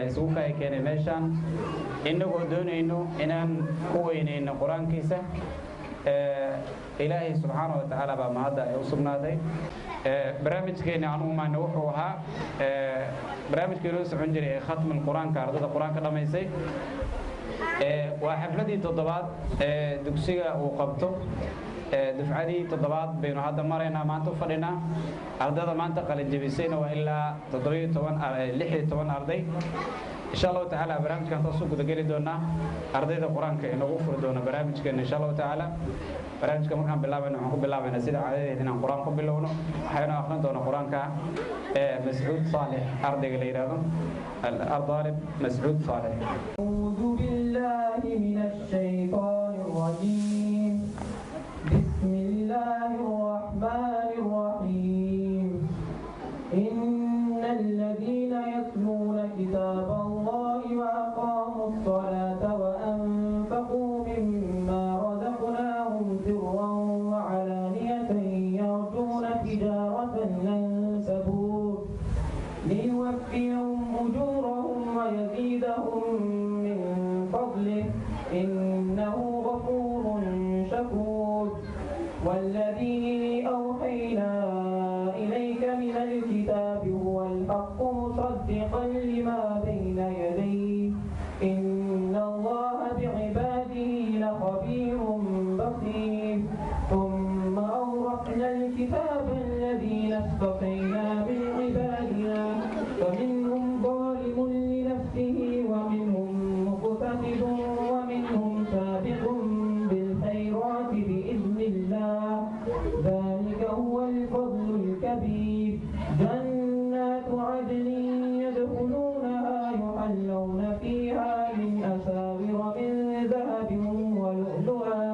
isugu keenay meeshan inagoo doonayno inaan ku weyneyno quraankiisa ilaahay subhanahu wa ta'ala baa mahada ay u sugnaaday barnaamijkeena aan u maano wuxuu ahaa barnaamijkeena socon jiray khatmul quraanka ardada quraanka dhameysay waa xafladii toddobaad dugsiga uu qabto dufcadii toddobaad baynu hadda maraynaa maanta u fadhinaa ardada maanta qalin jabisayna waa ilaa 16 arday insha Allah ta'ala barnaamijkan taasoo guda gali doona ardayda quraanka inuu furo doona barnaamijkeena insha Allah ta'ala barnaamijka markaan bilaabayno waxaan ku bilaabaynaa sida caadadeed inaan quraan ku bilowno waxayna akhrin doona quraanka Mas'uud Salih ardayga la yiraahdo al-Ardalib Mas'uud Salih أعوذ بالله من الشيطان الرجيم بسم الله الرحمن الرحيم إن الذين يتلون كتاب الله وأقاموا الصلاة وأنفقوا مما رزقناهم سرا وعلانية يرجون تجارة لن تبور ليوفيهم أجورهم ويزيدهم من فضله إنه غفور شكور والذي أوحينا إليك من الكتاب هو الحق مصدقا لما بين يديه إن الله بعباده لخبير بصير ثم أورثنا الكتاب الذين اصطفينا من عبادنا فمنهم ظالم لنفسه ومنهم مقتصد ومنهم سابق بالخيرات بإذن الله ذلك هو الفضل الكبير جنات عدن يدخلونها يحلون فيها من أساور من ذهب ولؤلؤا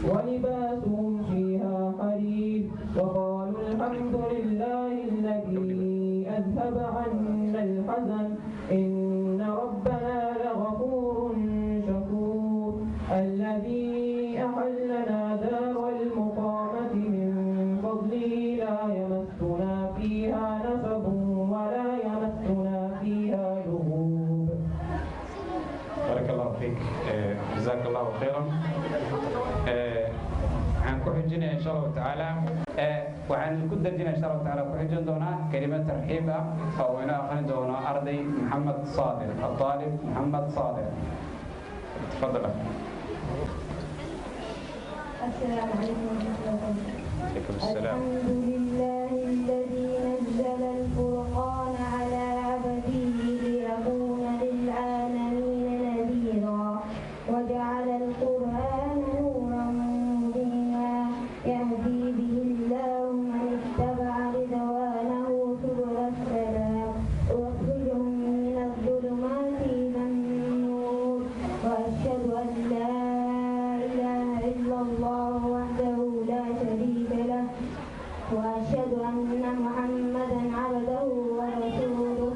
ولباسهم فيها حرير وقالوا الحمد لله الذي أذهب عنا الحزن إن ربنا لغفور شكور الذي أحلنا دار المقامة من فضله لا يمسنا فيها نصب ولا يمسنا فيها لغوب. بارك الله فيك جزاك الله خيرا. عن كحجنا إن شاء الله تعالى وعن كدجنا إن شاء الله تعالى كحجنا دونا كلمة ترحيب أو هنا آخر دونا أرضي محمد صادق الطالب محمد صادق تفضل. السلام عليكم ورحمة الله وبركاته. عليكم السلام. الحمد لله الذي نزل الفرقان على عبده ليكون للعالمين نذيرا وجعل القرآن نورا مبينا يهدي به الله من اتبع رضوانه سبل السلام ويخرجهم من الظلمات إلى النور وأشهد أن لا إله إلا الله وحده لا شريك له وأشهد أن محمدا عبده ورسوله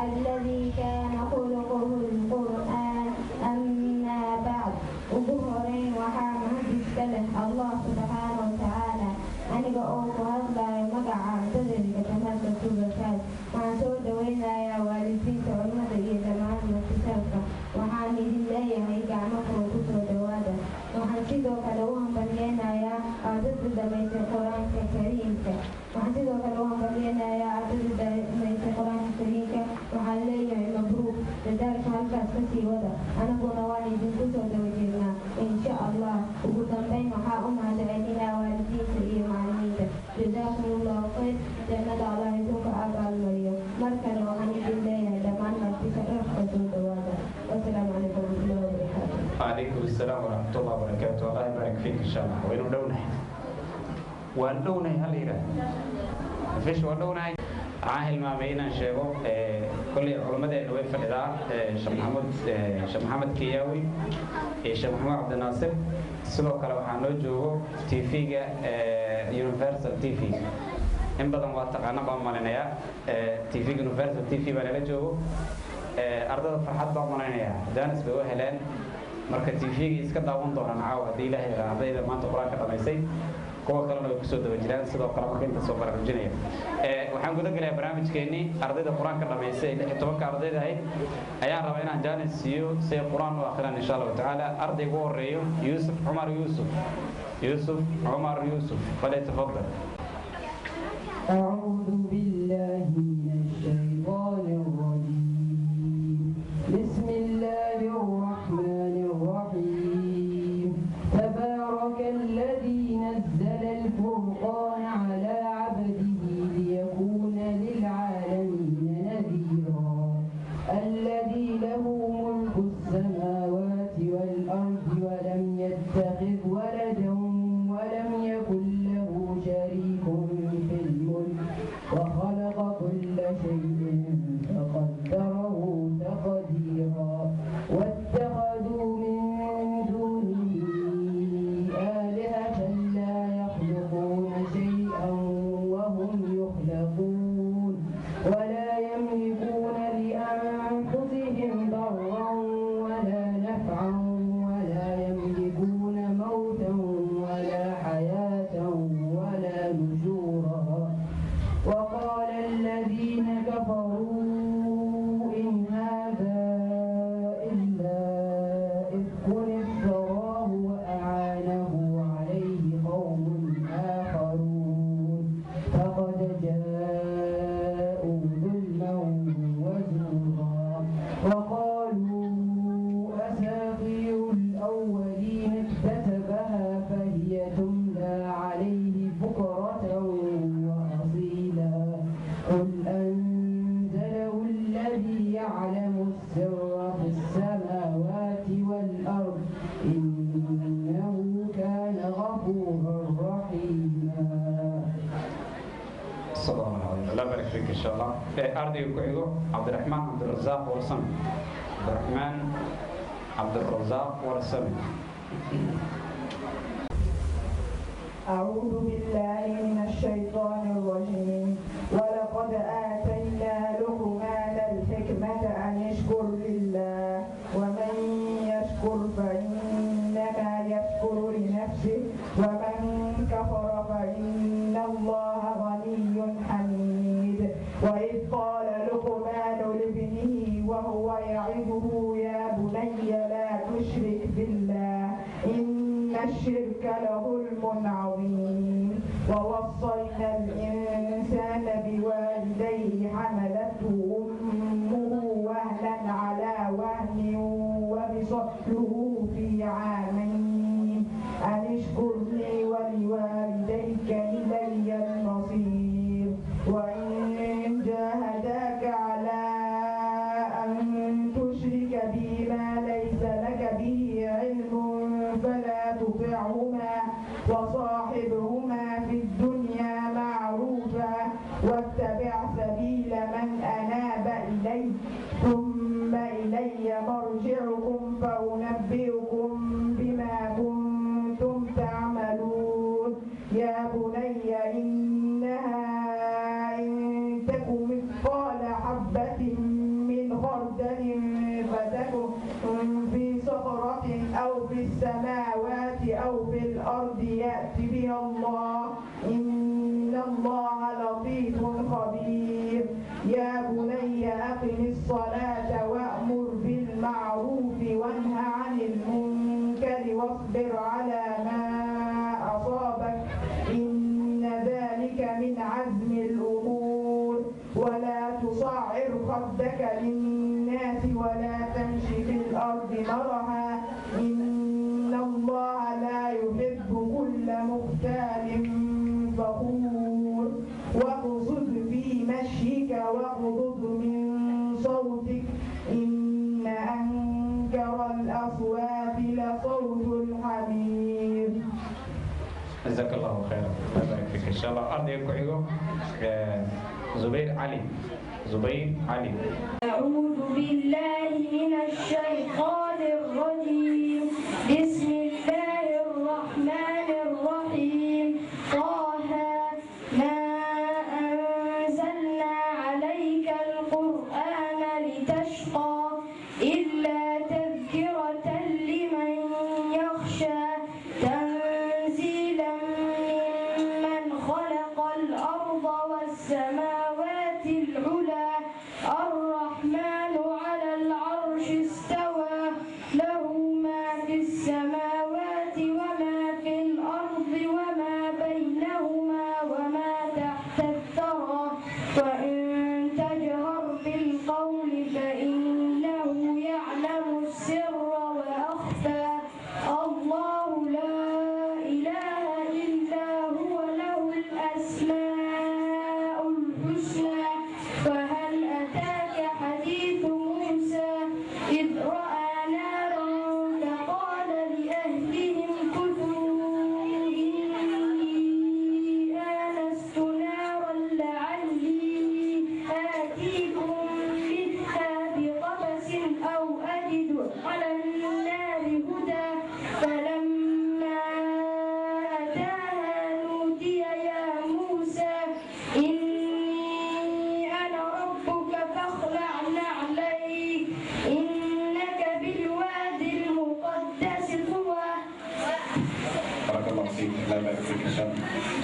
الذي كان خلقه القرآن أما بعد وظهرين وحامد السلف الله سبحانه وتعالى أنا أوف هذا مقع تدري كتمات السبكات مع سود وين يا والدين تعلمت جماعة المكتسبة وحامد الله هيك عمقه وكسر دوادا وحسيدو كلوهم بلينا يا عدد بيت القرآن الكريم وحسيدو كلوهم بلينا يا عدد بيت القرآن الكريم وحلي مبروك لذلك هلك أسكسي ودا أنا كنا والدين كسر دوجينا إن شاء الله وقدام بين وحاهم هذا عيننا والدين سئي معلمين جزاكم الله خير جنة الله يسوك أبا المريم مركز وحمد الله دمان مركز رحمة دوادا والسلام عليكم ورحمة الله وبركاته. وعليكم السلام ورحمة الله وبركاته. الله يبارك فيك إن شاء الله. وين دونه؟ وين دونه هل يرى؟ فيش وين دونه؟ عاهل ما بينا شيء كل علماء النواب في الإذاعة شيخ محمد كياوي شيخ محمد عبد الناصر سلوك لو حنوجه تيفيجا يونيفرسال تيفي إن بدن واتقنا بمالنا تيفيجا يونيفرسال تيفي بنلاجه أرض فرحات بمالنا دانس بوهلان marka TV iska daawan doonaan caawa hadii Ilaahay raadayda maanta quraanka dhameysay kuwa kalena way ku soo daba jiraan sidoo kale marka inta soo baraarujinaya waxaan guda galay barnaamijkeennii ardayda qur-aanka dhamaystay 16 ardayda ahayd ayaan rabaa inaan jaanis siiyo si ay qur-aan u akhriyaan insha allahu tacaala ardayga ugu horeeyo yuusuf cumar yuusuf falyatafaddal. أعوذ بالله من الشيطان الرجيم بسم الله الرحمن الرحيم تبارك الذي نزل الفرقان على عبده ليكون للعالمين نذيرا الذي له ملك السماوات والأرض ولم يتخذ ولدا ولم يكن له شريك في الملك وخلق كل شيء فقدره تقديرا واتخذوا من دونه آلهة لا يخلقون شيئا وهم يخلقون ولا يملكون لأنفسهم ضرا ولا نفعا ولا يملكون موتا ولا حياة ولا نشورا وقال الذين كفروا إن هذا إلا إفك افتراه وأعانه عليه قوم آخرون فقد جاءوا ظلما وزورا وقالوا أساطير الأولين اكتتبها فهي تملى عليه بكرة وأصيلا قل أنزله الذي يعلم السر في السماوات والأرض إنه كان غفورا رحيما. صلى الله عليه وسلم. الله يبارك فيك إن شاء الله. أرضي كعيدو عبد الرحمن عبد الرزاق ورسمي. أعوذ بالله من الشيطان الرجيم ولقد آتينا لقمان الحكمة أن يشكر لله ومن يشكر فإنما يشكر لنفسه ومن كفر فإن الله غني حميد. وإذ قال لقمان لابنه وهو يعظه يا بني لا تشرك بالله إن الشرك لظلم عظيم. ووصينا الإنسان بوالديه حملته أمه وهنا على وهن وفصله في عامين أن اشكر لي ولوالديك إلي المصير. وإن جاهداك على أن تشرك بي ما ليس لك به علم فلا تطعهما وصاحبهما في الدنيا معروفا واتبع سبيل من أناب إلي ثم إلي مرجعكم فأنبئكم بما كنتم تعملون. يا بني إنها إن تك مثقال حبة من خردل فتكن في صخرة أو في السماوات أو في الأرض يأت بها الله إن الله لطيف خبير. يا بني أقم الصلاة وأمر بالمعروف وانه عن المنكر واصبر على ما أصابك إن ذلك من عزم الأمور. ولا تصعر خدك للناس ولا تمش في الأرض مرحا إن الله لا يحب كل مختال فخور. واقصد في مشيك واغضض من صوتك إن أنكر الأصوات لصوت الحمير. جزاك الله خيرا. الله يبارك فيك إن شاء الله. أرضي كعيدو زبير علي. أعوذ بالله من الشيطان الرجيم بسم الله الرحمن الرحيم. طه ما أنزلنا عليك القرآن لتشقى إلا تذكرة لمن يخشى تنزيلا ممن خلق الأرض والسماوات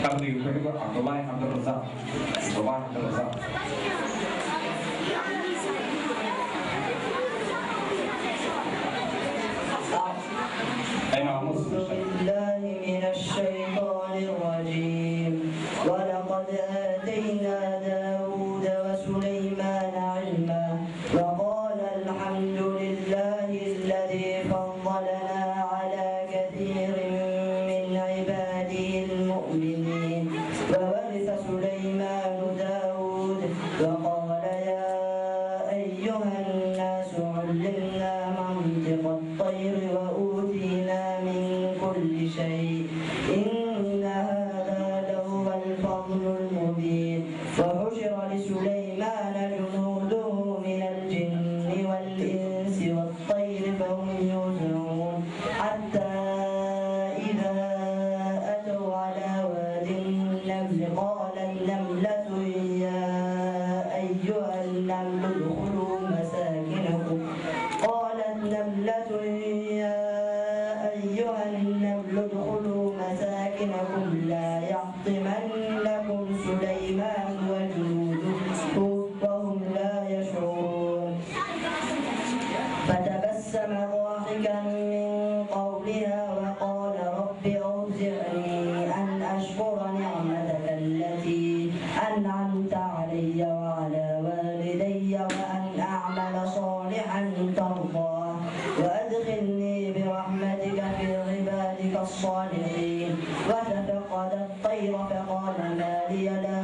أرضي وكذا عبد الله عبد الرزاق أعوذ بالله من الشيطان الرجيم ولقد آتينا داود وسليمان علما وقال الحمد لله الذي فضلنا على كثير من عباده المؤمنين وورث سليمان داود وقال يا أيها الناس علمنا منطق الطير وأوتينا من كل شيء إن هذا لهو الفضل المبين وحشر لسليمان جنوده من الجن والإنس والطير فهم يوزعون حتى إذا أتوا على واد النمل قال النملة يا أيها النمل ادخلوا مساكنكم قالت نملة يا أيها النمل ادخلوا مساكنكم لا يحطمنكم سليمان وجنوده وهم لا يشعرون فتبسم ضاحكا من قولها وقال رب أوزعني أن أشكر نعمتك التي أنعمت علي وعلى والدي وأن أعمل صالحا ترضاه وأدخلني برحمتك في عبادك الصالحين وتفقد الطير فقال ما لي لا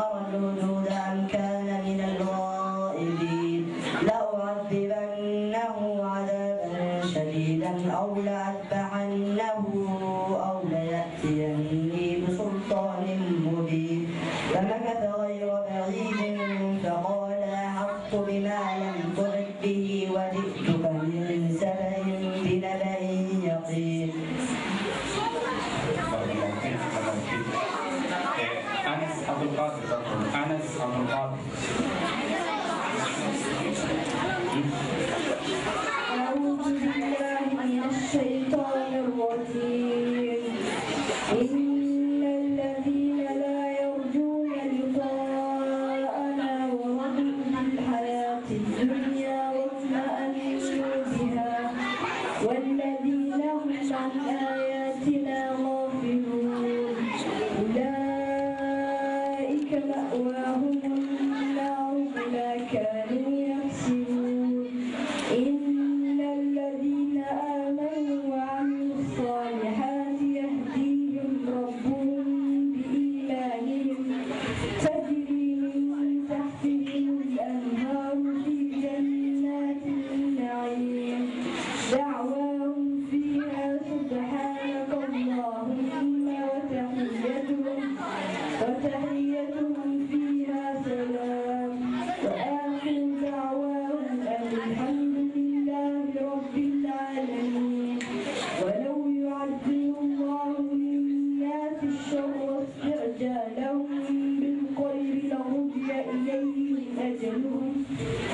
أرى الهدهد أم كان من الغائبين لأعذبنه عذابا شديدا أو لأذبحنه أو ليأتيني بسلطان مبين فمكث غير بعيد فقال أحط بما لم تحط به وجئتك من سبأ بنبأ يقين أنس عبد القادر أعوذ بالله من الشيطان الرجيم إن الذين لا يرجون لقاءنا ورضوا بالحياة الدنيا واطمأنوا بها والذين هم عن آياتنا غافلون أولئك مأواهم النار بما كانوا يكسبون إن الذين آمنوا وعملوا الصالحات يهديهم ربهم بإيمانهم تجري من تحتهم الأنهار في جنات النعيم دعواهم فيها سبحانك اللهم وتحيتهم فيها سلام وآخر دعواهم أن الحمد لله رب العالمين ولو يعذب الله للناس الشر واستعجالهم بالخير لقضي إليهم أجلهم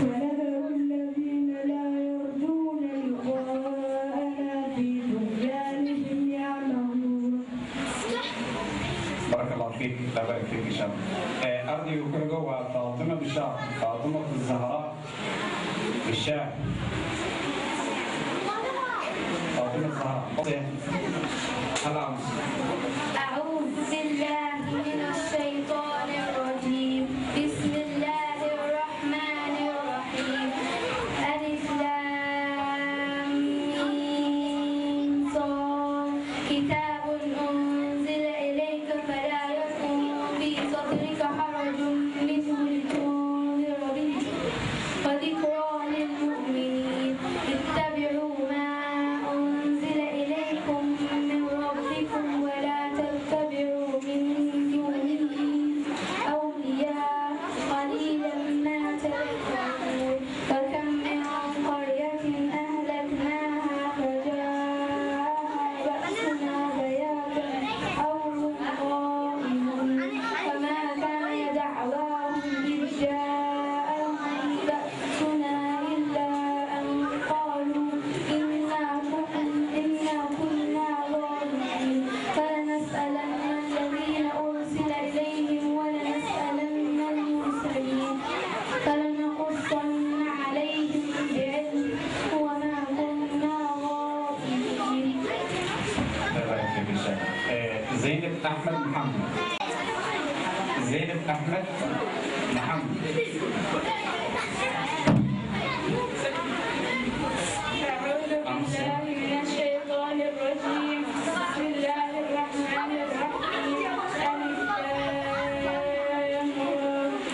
ونذر الذين لا يرجون لقاءنا في طغيانهم يعمهون. بارك الله فيك لا بارك فيك إن شاء الله. أرضي وكرجو وفاطمة بالشام فاطمة الزهراء بالشام فاطمة الزهراء هلا أعوذ بالله من الشيطان الرجيم بسم الله الرحمن الرحيم ألف لام ميم صاد كتاب أنزل إليك فلا يكن في صدرك حرج منه لتنذر به وذكرى للمؤمنين اتبعوا ما أنزل إليكم من ربكم أحمد محمد. زينب أحمد محمد. أعوذ بالله من الشيطان الرجيم. بسم الله الرحمن الرحيم.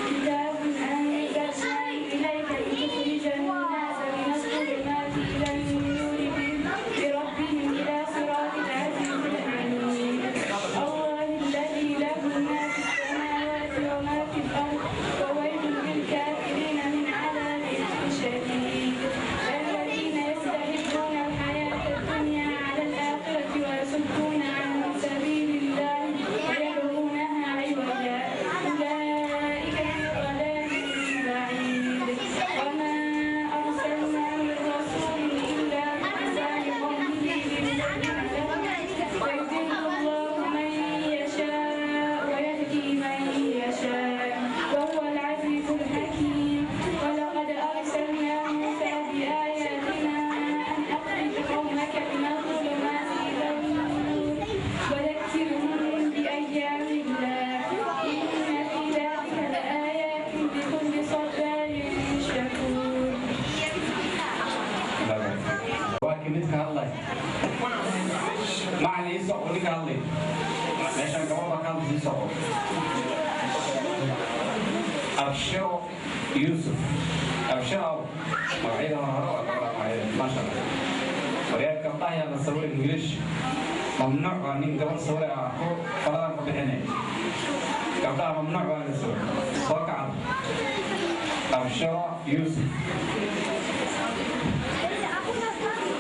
كتاب أنزلنا إليك لتخرج الناس من الظلمات إلى النور بربهم إلى صراط العزيز الحميد. الله الذي له ما في السماوات وما في الأرض وويل للكافرين من عذاب شديد. الذين يستحبون الحياة الدنيا على الآخرة ويصدون عن سبيل الله ويبغونها عوجا أولئك في ضلال بعيد. وما أرسلنا من رسول إلا بلسان قومه ليبين لهم ويضل الله من يشاء ويهدي من يشاء وهو العزيز الحكيم. ولقد أرسلنا موسى بآياتنا أن أخرج قومك من الظلمات إلى النور وذكرهم بأيام الله إن في ذلك لآيات لكل صبار شكور. واكي مدك الله ما علي يسوق ولك الله ماشان قبل كان يسوق. أبشر يوسف أبشر موعدها هراء ما شاء الله. وليك الله يا نصور الإنجليش ممنوع أن قبل صور أخو فلا قبحني قبلها ممنوع أن نصور وقع. أبشر يوسف.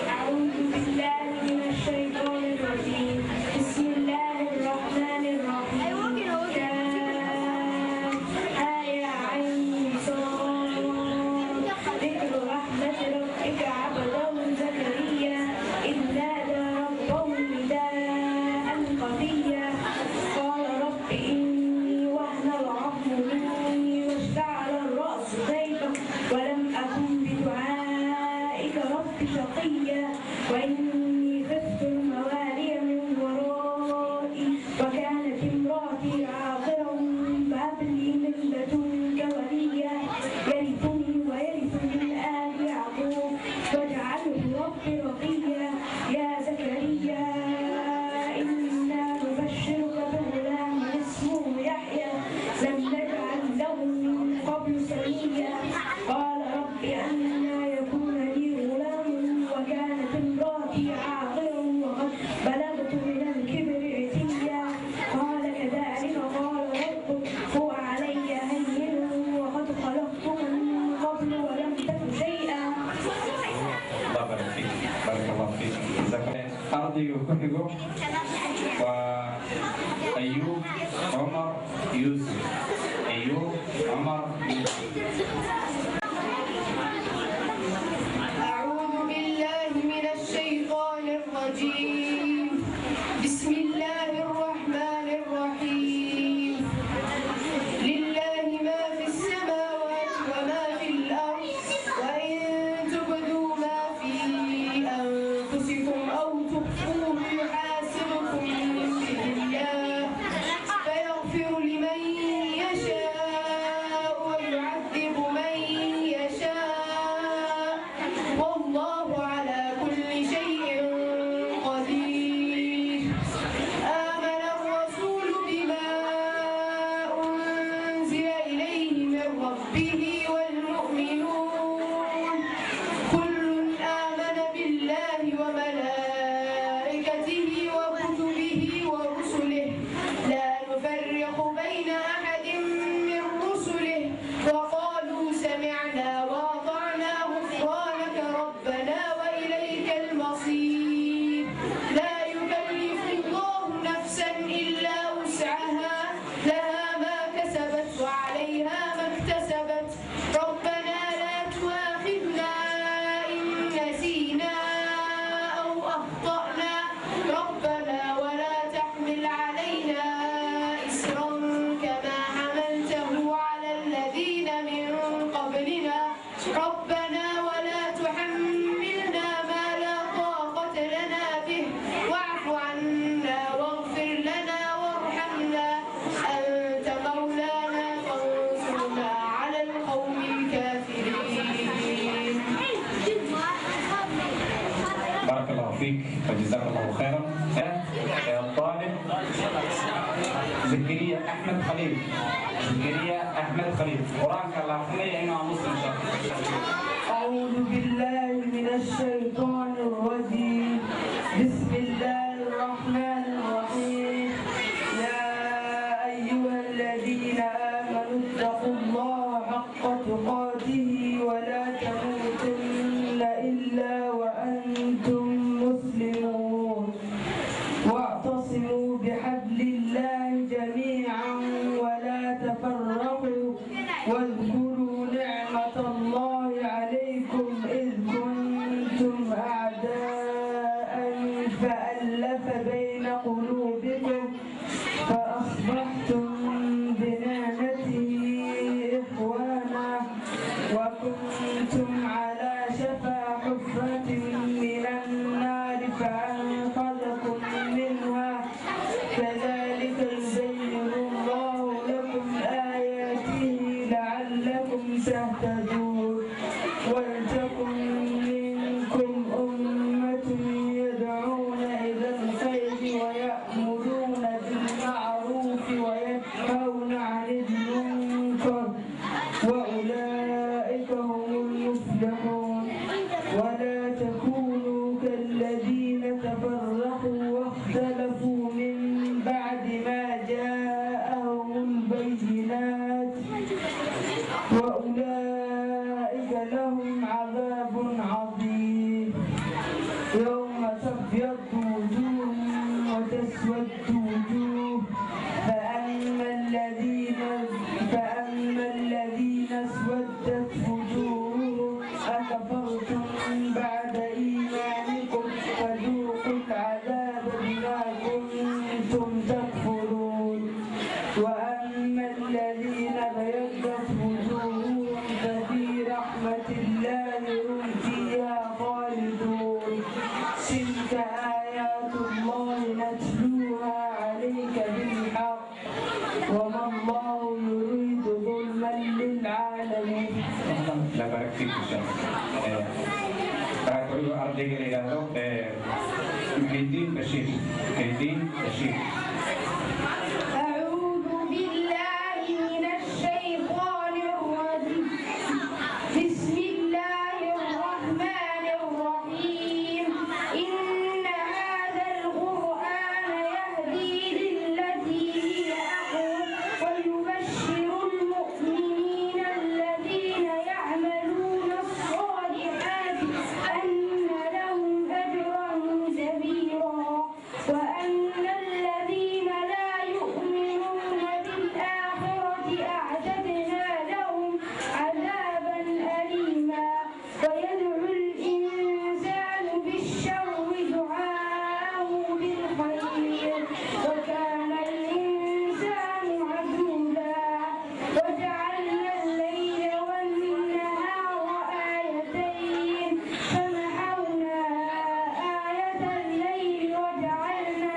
أعوذ بالله من الشيطان الرجيم. بسم الله الرحمن الرحيم. يا عين صاد. ذكر رحمة ربك عبده زكريا إذ نادى ربه نداء خفيا قال رب إني وهن العظم مني واشتعل الرأس شيبا ولم أكن بدعائك رب شقيا وإني خفت الموالي من ورائي وكانت امرأتي عاقرا فهب لي من لدنك وليا يرثني ويرث من آل يعقوب واجعله رب رضيا. يا زكريا إنا نبشرك بغلام اسمه يحيى لم نجعل له من قبل سميا قال رب أنى يكون لي غلام وكانت امرأتي عاقرا وقد بلغت من الكبر عتيا قال كذلك قال ربك هو علي هين وقد خلقتك من قبل ولم تك شيئا. الله بارك فيك. بارك الله فيك. أرضي وكحجو وأيوب عمر يوسف. أيوب عمر يوسف. أعوذ بالله من الشيطان الرجيم. بسم الله الرحمن الرحيم. لله ما في السماوات وما في الأرض وإن تبدوا ما في أنفسكم أو تخفوه يحاسبكم به الله فيغفر لمن يشاء ويعذب من فيك وجزاك الله خيرا. الطالب زكريا أحمد خليل. زكريا أحمد خليل قرآن الله خليه إنه مسلم شاء. أعوذ بالله من الشيطان الرجيم. بسم الله الرحمن الرحيم. يا أيها الذين آمنوا اتقوا الله حق تقاته ولا تموتن إلا وأنتم مسلمون واعتصموا بحبل الله جميعا ولا تفرقوا واذكروا نعمة الله عليكم إذ كنتم أعداء فألف بين قلوبكم فأصبحتم بنعمته إخوانا وكنتم على شفا حفرة من النار فأنقذكم منها كذلك يبين الله لكم آياته لعلكم تهتدون. ولتكن منكم أمة يدعون إلى الخير ويأمرون بالمعروف وينهون عن المنكر وأولئك هم المفلحون. ولا تكونوا كالذين تفرقوا واختلفوا من بعد ما جاءهم البينات وأولئك لهم عذاب عظيم. يوم تبيض وجوه وتسود وجوه فأما الذين اسودت وجوههم أكفرتم بعد إيمانكم فذوقوا العذاب بما كنتم تكفرون. وأما الذين ابيضت وجوههم ففي رحمة الله هم فيها خالدون. تلك آيات الله نتلوها عليك بالحق وما الله يريد ظلما للعالمين. لا بارك فيك إن شاء الله. أقول أرجع إلى كيدين بشير. كيدين بشير. أعوذ بالله من الشيطان الرجيم. بسم الله الرحمن الرحيم. إن هذا القرآن يهدي للتي هي أقوم ويبشر المؤمنين الذين يعملون الصالحات أن لهم أجرا كبيرا وأن الذين لا يؤمنون بالآخرة أعتدنا لهم عذابا أليما. ويدعو الإنسان بالشر دعاءه بالخير وكان الإنسان عجولا. وجعلنا الليل والنهار آيتين فمحونا آية الليل وجعلنا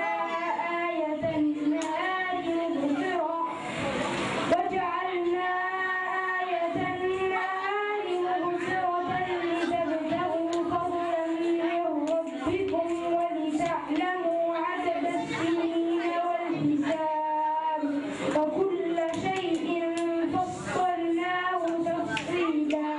آية النهار مبصرة لتبتغوا فضلا من ربكم ولتعلموا عدد السنين والحساب وكل شيء فصلناه تفصيلا.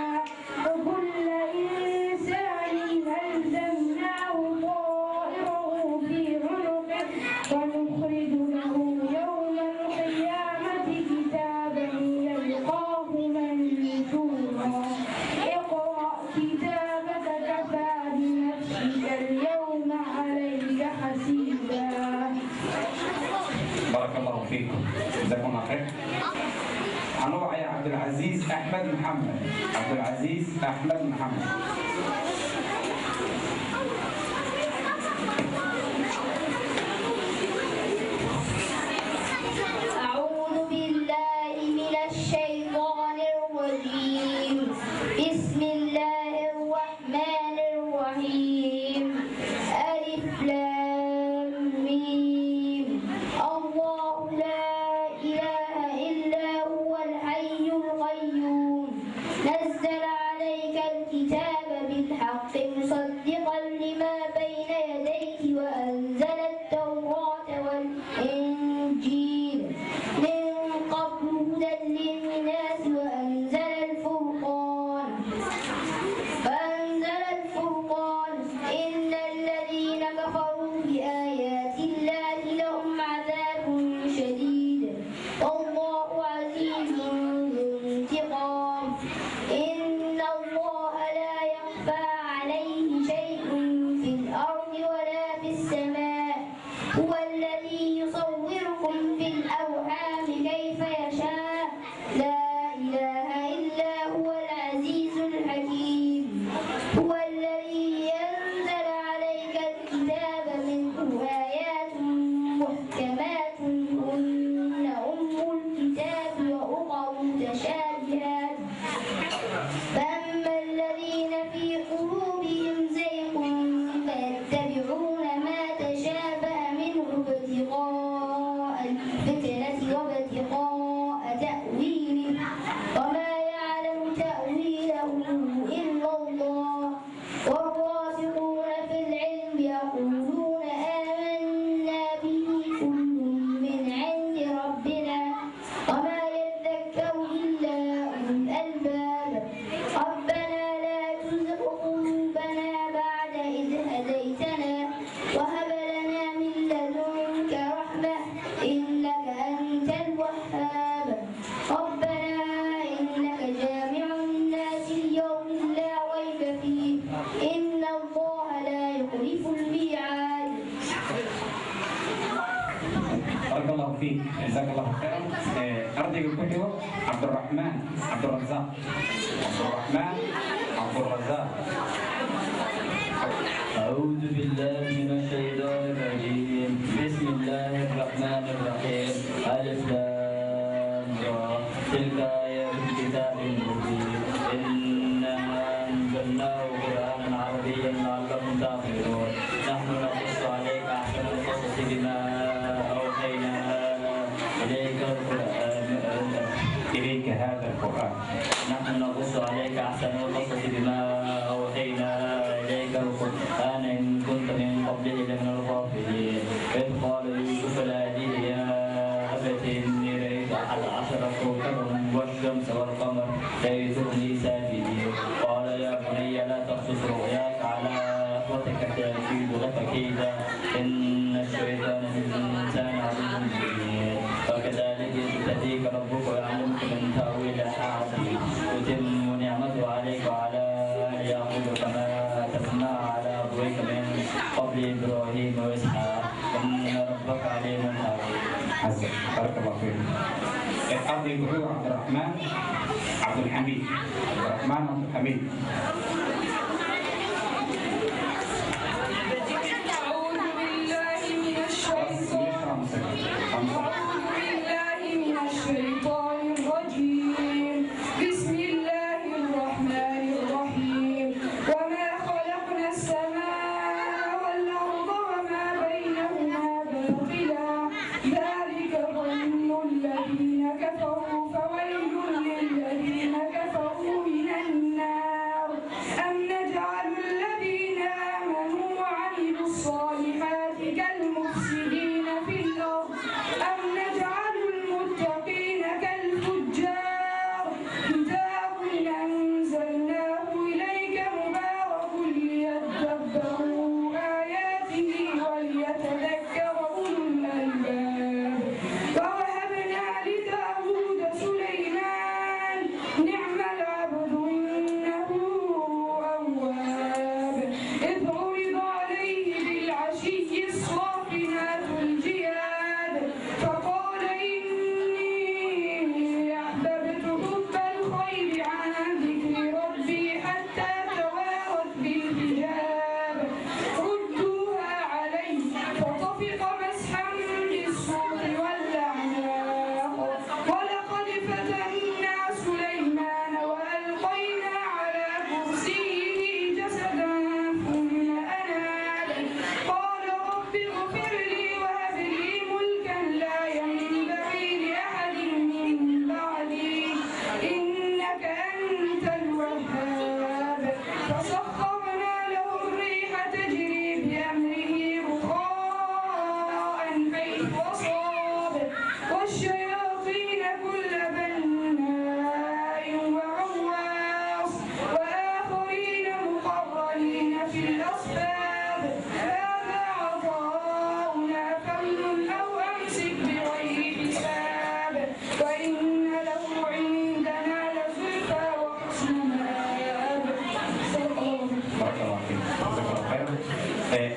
وكل إنسان ألزمناه طائره في عنقه ونخرج له يوم القيامة كتابا يلقاه منشورا. اقرأ كتابك كفى بنفسك اليوم عليك حسيبا. بارك الله فيكم. جزاكم الله خير. أنا وعي عبد العزيز أحمد محمد. عبد العزيز أحمد محمد. أعوذ بالله من الشيطان الرجيم. بسم الله الرحمن الرحيم. ألف لام ميم. الله لا إله إلا هو الحي القيوم. نزل عليك الكتاب بالحق فيك جزاك الله خيرا. أرضي الكتب عبد الرحمن عبد الرزاق. عبد الرحمن عبد الرزاق. أعوذ بالله من الشيطان الرجيم. بسم الله الرحمن الرحيم. ألف لام را. تلك آيات الكتاب المبين. إنا أنزلناه قرآنا عربيا لعلكم تعقلون. نحن نقص عليك أحسن القصص بما أوحينا إليك هذا القرآن. نحن نقص عليك أحسن القصص بما أوحينا إليك القرآن إن كنت من قبله لمن الغافلين. إذ قال يوسف لأبيه يا أبت إني رأيت 11 كوكبا والشمس والقمر رأيتهم لي ساجدين. قال يا بني لا تقصص رؤياك على أخوتك فيكيد لك كيدا إن الشيطان للإنسان عدو مبين. وكذلك يهديك ربك ويعلمك من تأويل الأحاديث يتم نعمته عليك وعلى آل يعقوب كما أتمها على أبويك من قبل إبراهيم وإسحاق إن ربك عليم حكيم. حسن بارك الله فيك. أرضي الكتب عبد الرحمن عبد الحميد. عبد الرحمن عبد الحميد.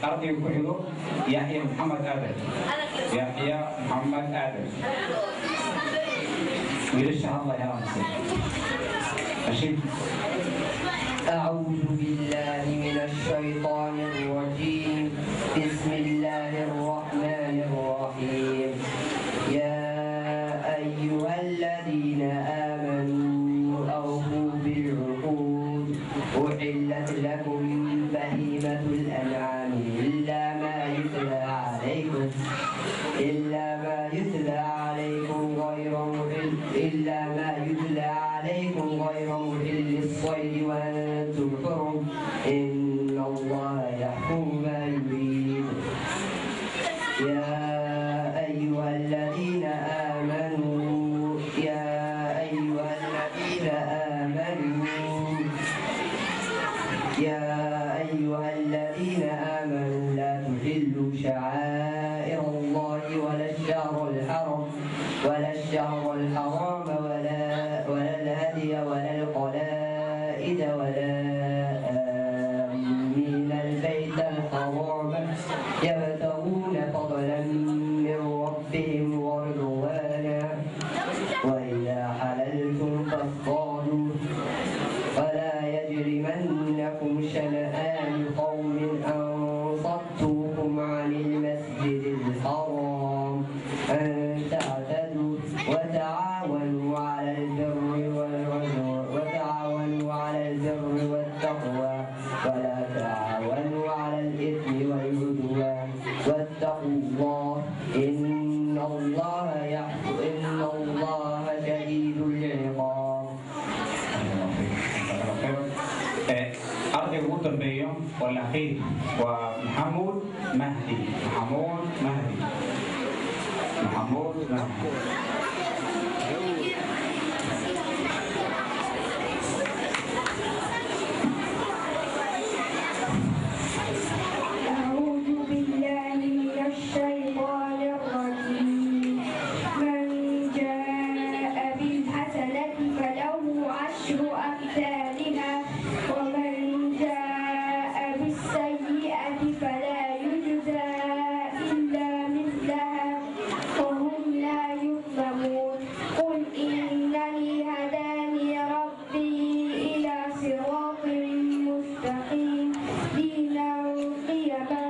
أرضي الكحلو يحيى محمد آدم. يحيى محمد آدم. ويرشح الله يا رمسي. أشيد. أعوذ بالله من الشيطان الرجيم. بسم الله الرحمن الرحيم. يا أيها الذين آمنوا أوفوا بالعقود. أحلت لكم بهيمة الأنعام إلا ما يتلى عليكم غير محل الصيد وأنتم حرم إن الله يحكم ما يريد. يا أيها الذين آمنوا لا تحلوا شعائر الله ولا الشهر الحرام ولا الهدي ولا القلائد ولا آمين البيت الحرام يبتغون فضلا من ربهم ورضوانا شنآن قوم أن صدوكم عن المسجد الحرام أن تعتدوا وتعاونوا على البر والتقوى ولا تعاونوا على الإثم والعدوان واتقوا الله إن الله شديد العقاب. أرضي الوطن بيوم والأخير ومحمود مهدي. أعوذ بالله من الشيطان الرجيم. من جاء بالحسنة فله عشر أمثالها ومن جاء بالسيئة فلا يجزى إلا مثلها وهم لا يظلمون. قل إنني هداني ربي إلى صراط مستقيم دينا قيما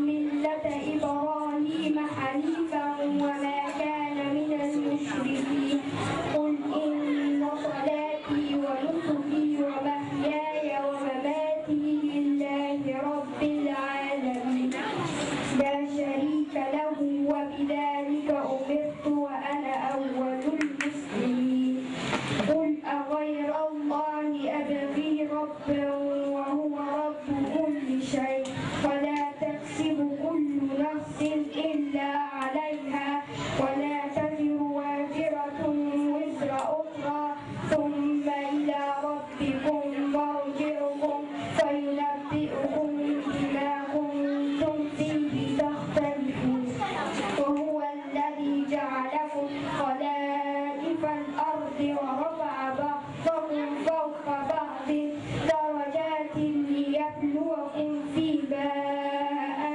ملة إبراهيم حنيفا وما كان من المشركين. قل إن صلاتي ونسكي ومحياي ومماتي لله رب العالمين لا شريك له وبذلك أمرت وأنا أول المسلمين. قل أغير الله أبغي ربا وهو رب كل شيء ولا تكسب كل نفس إلا عليها ولا تزر وازرة وزر أخرى ثم إلى ربكم مرجعكم فينبئكم بما كنتم فيه تختلفون. وهو الذي جعلكم خلائف الأرض ورفع بعضكم فوق بعض درجات ليبلوكم فيما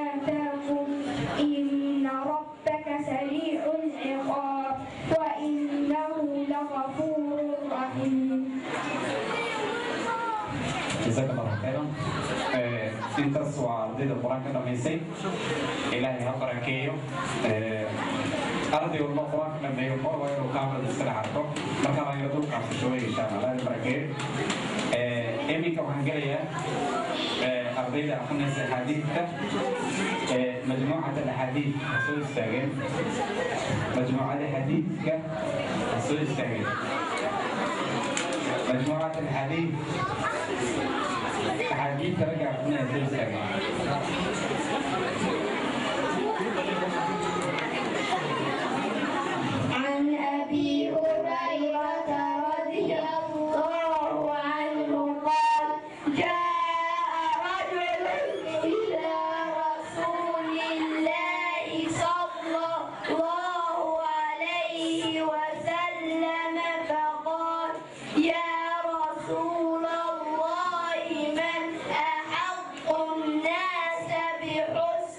آتاكم إن ربك سريع العقاب وإنه لغفور رحيم. جزاك الله خيرا. intaas waa ardayda qur-aanka dhamaysay. ilaahay ha barakeeyo. arday walba qur-aanka dhameeyo waa inuu kaamada iska dhex arko marka waa inuu dulkaas shooy insha Allah ha barakeeyo. iminka waxaan gelayaa ardayda aqoonaysa xadiidka majmuucada alxadiid soo istaageen. majmuucada xadiidka soo istaageen. majmuucada alxadiid أحاديث رجع هنا سلسلة. عن أبي هريرة رضي الله عنه قال جاء رجل إلى رسول الله صلى الله عليه وسلم فقال يا رسول الله من أحق الناس بحسن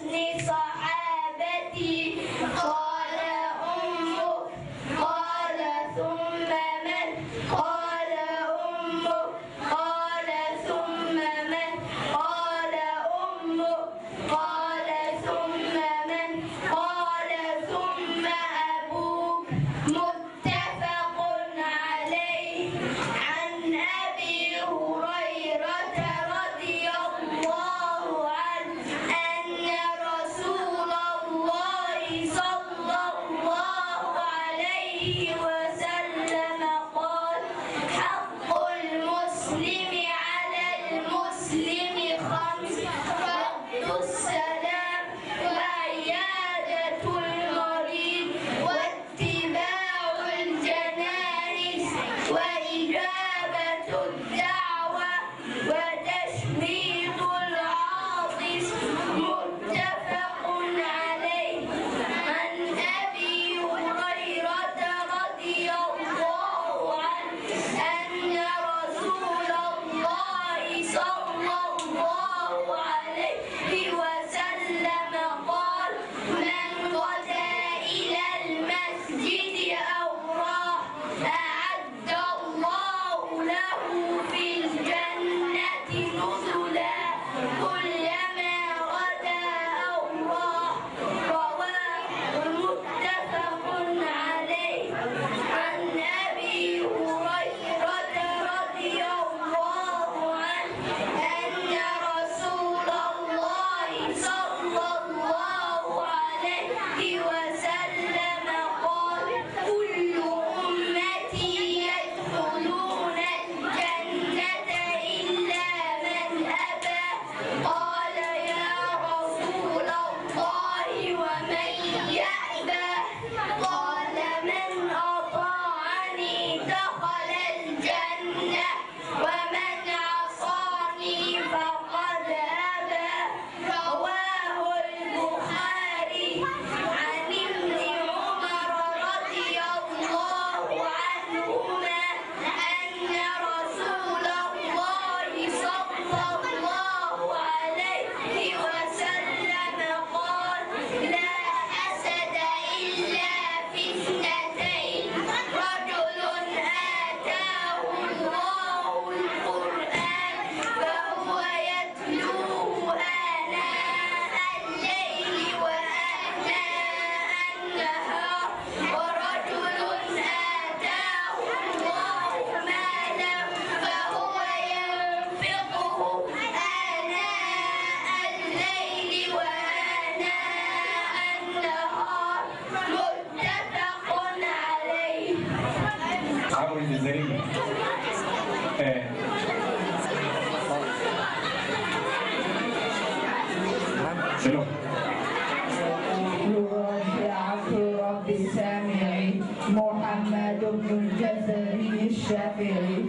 رجعت رب السامع محمد بن الجزري الشافعي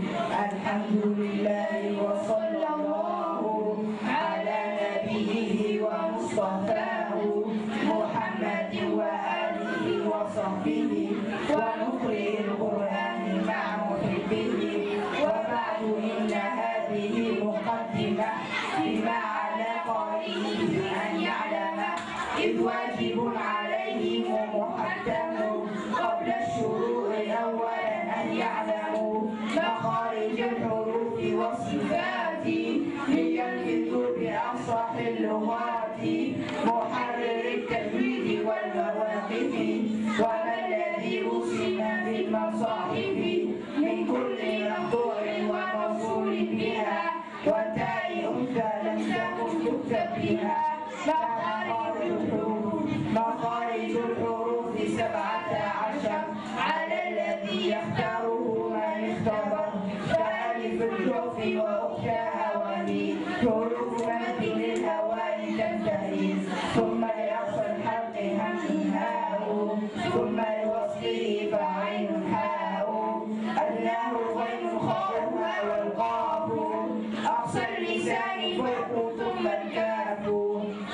الحمد لله وصلى الله على نبيه ومصطفاه محمد وآله وصحبه ونقرئ القرآن مع محبه وبعد إن هذه مقدمة بما على قائله أن يعلم إذ واجب عليهم محتم قبل الشروع أولا أن يعلموا مخارج الحروف والصفات لينفذوا بأفصح اللغات محرر التجويد والمواقف وما الذي رسم بالمصاحف من كل مقطوع وموصول بها وتاء أنثى لم تكن تكتب بها مخارج الحروف 17 على الذي يختاره من اختبر فألف الجوف وأختها ولي حروف مد للهواء تنتهي ثم لأقصى الحلق همز هاء ثم لوصله فعين حاء أدناه غين خاؤها والقاف أقصى اللسان فوق ثم الكاف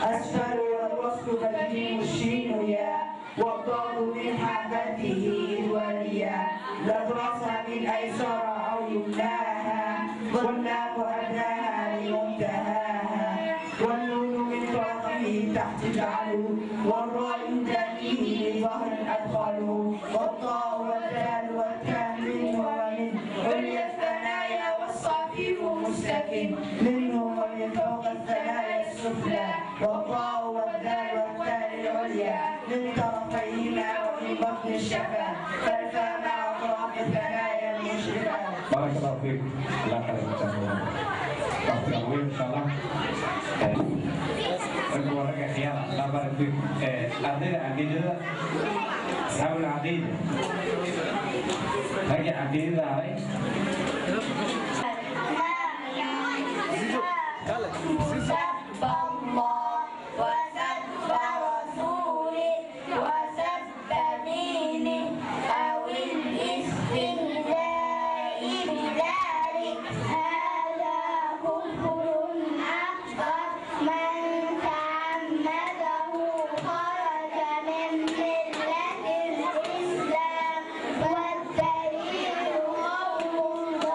أسفل والوصل فالجيم الشين يا والضاد من حافته والياء لدرس من أيسر أو يمناها واللام أدناها لمنتهاها والنون من طرفه تحت جعله والراء تأتيه لظهر أدخله والطاء والدال والتاء منه ومن عليا الثنايا والصفيف مستكن منه ومن فوق الثنايا السفلى والطاء والدال والتاء العليا من طرفيهما وفي بطن الشفا فالفاء مع أطراف الثنايا المشرفة. بارك الله فيك. الله يخليك وقت طويل إن شاء الله. ورقة خيارة الله يبارك فيك. أرضية عقيدة أصحاب العقيدة رجع عقيدة علي سب الله وسب رسوله وسب دينه أو الاستهزاء بذلك هذا كفر أكبر من تعمده خرج من ملة الإسلام والدليل قول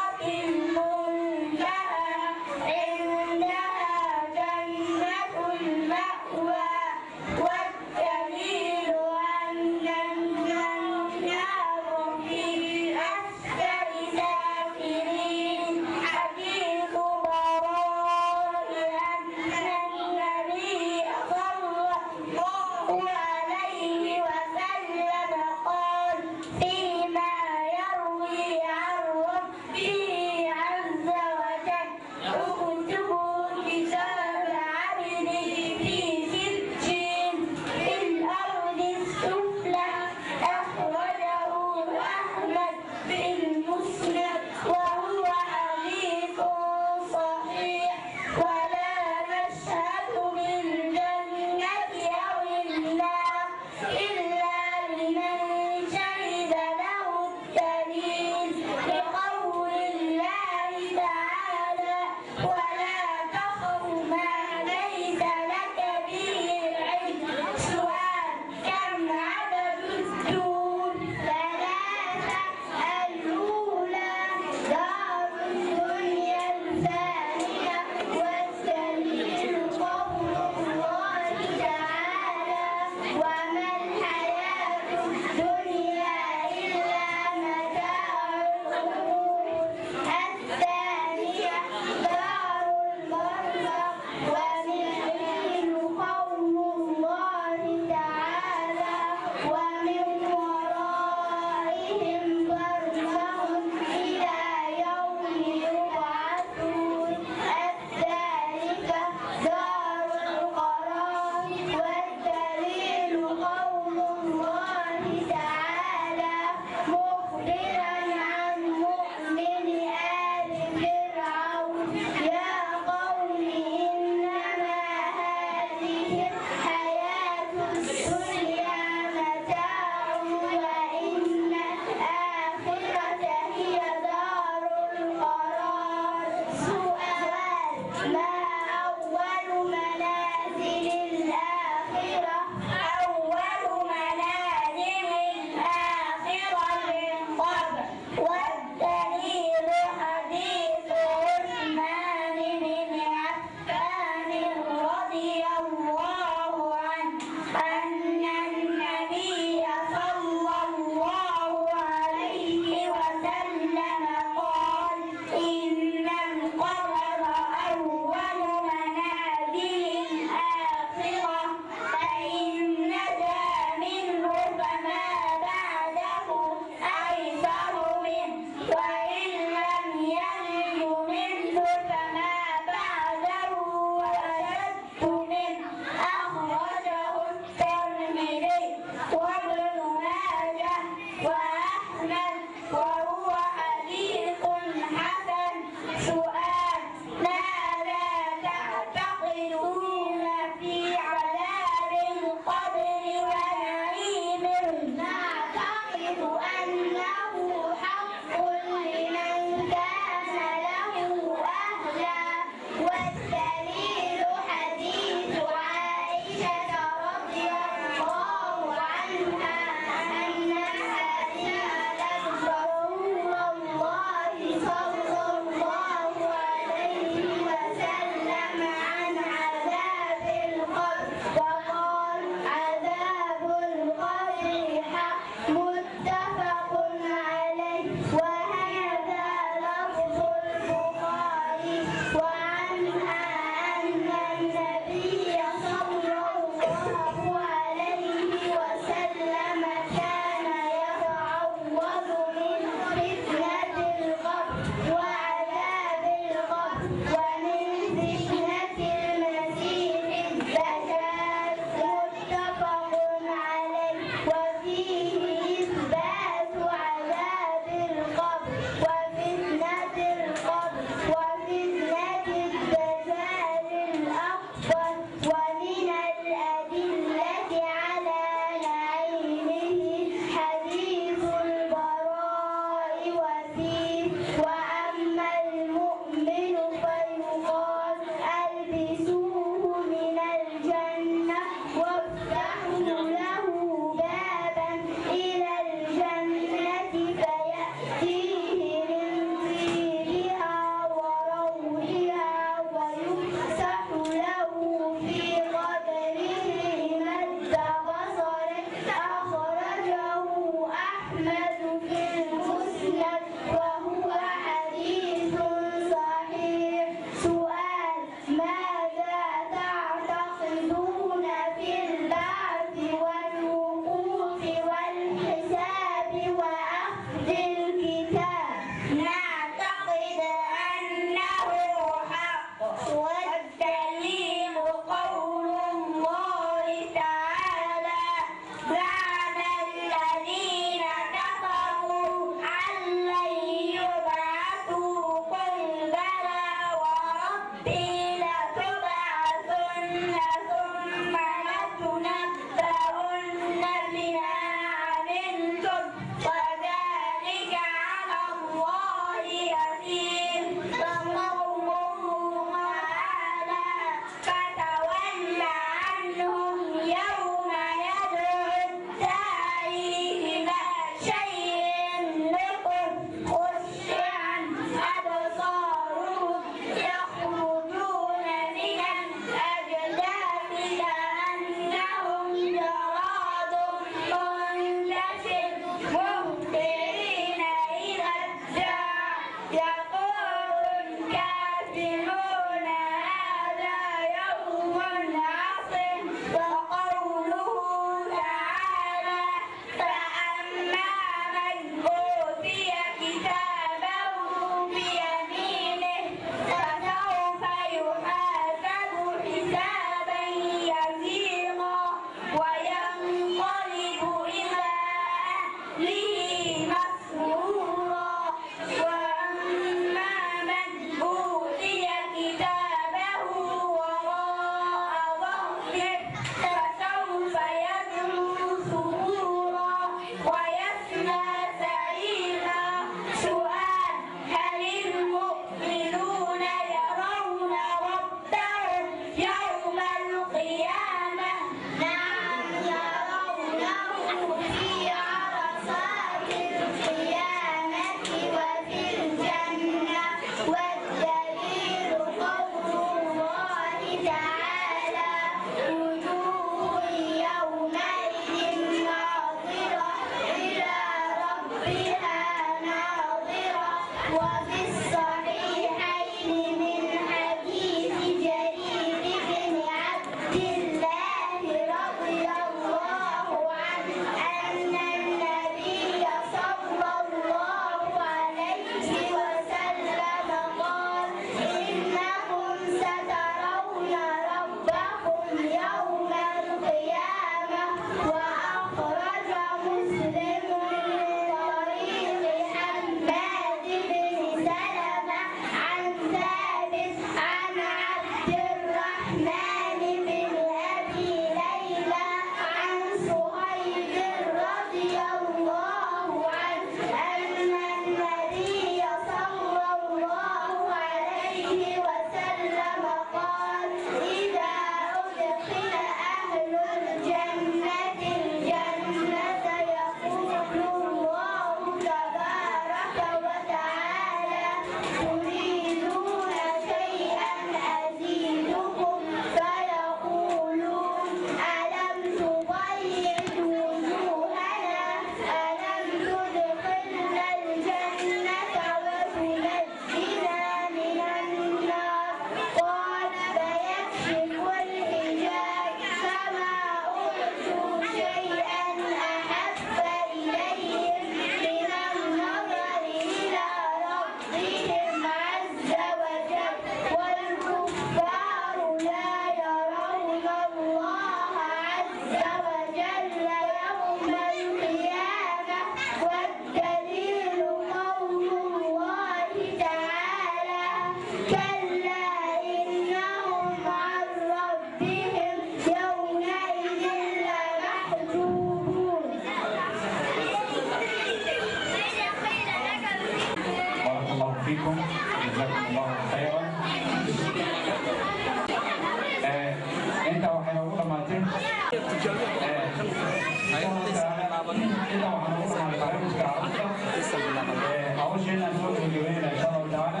hawsheena soo gabagabeynayna insha allahu tacaala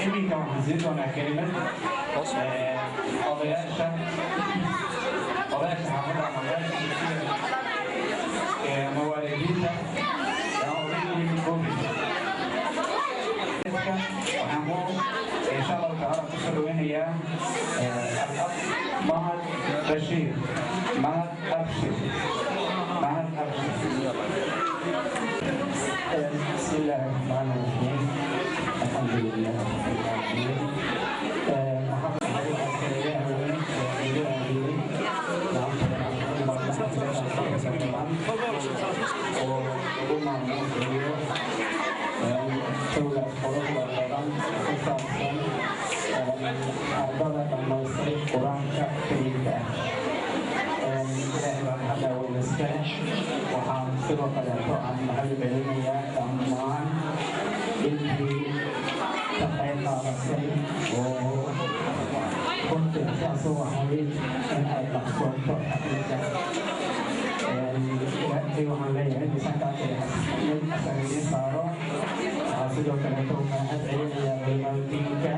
iminka waxaan siin doonaa kelimad odayaasha xaafadda ama mawaalidiinta odayga covid waxaan ku insha allahu tacaala kusoo dhaweynayaa mahad bashiir mahad abshir بسم الله الرحمن الرحيم الحمد لله رب العالمين محمد علي العسكري waxaan sidoo kaleeto aan mahad celinayaa dhammaan intii ka qayb qaadatay oo runtii saasoo ahayd in ay dhaqsoonto xaqiiqa ilaahay waxaan leeyahay miisaankaasay mid asaga idiin saaro waxaan sidoo kaleeto mahad celinayaa culimadiinka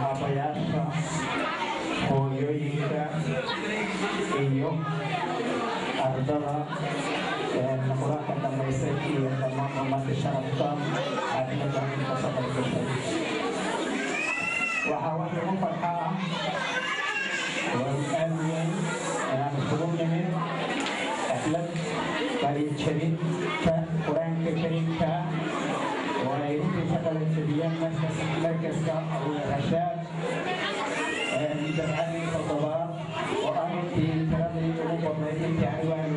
aabayaasha hooyooyinka iyo ardada quraanka dhamaysay iyo dhammaan ummadda sharafta xafladan kasoo qayb gashay waxaa wax lagu farxa ah oo aad weyn inaan isugu nimid xaflad qalinjabinta quraanka kariimka oo ay runtii ka qalinjabiyeen markaska abulrashaad dabcadii toddobaad oo ah runtii tiradii ugu badnayd intii anigu aan